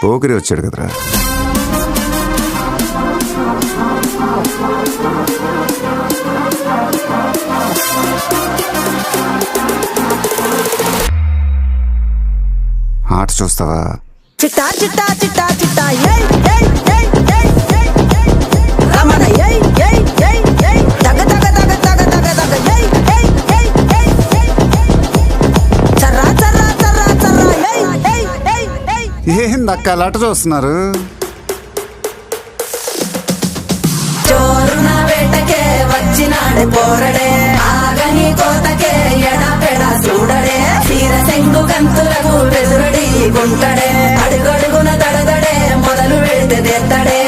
పోకిరి వచ్చాడు కదరా. ఆట చూస్తావా? చిట్టా చిట్టా చిట్టా చిట్టా ఏయ్ ఏయ్ ఏయ్ ఏయ్ ఏయ్ రమణ ఏయ్ ఏయ్ ఏయ్ ఏయ్ తగ తగ తగ తగ తగ తగ ఏయ్ ఏయ్ ఏయ్ ఏయ్ ఏయ్ చర్రా చర్రా చర్రా చర్రా ఏయ్ ఏయ్ ఏయ్ ఏయ్ ఏందక్క అలా ఆట చూస్తున్నారు? చోరున వేటకే వచ్చినాడే పోరడే ఆగని కోతకే ఎడపెడ చూడడే తీర సెంగు గంతులకు బెదురడి గుంటడే అడుగడుగున దడదడే మొదలు పెడితే తెత్తడే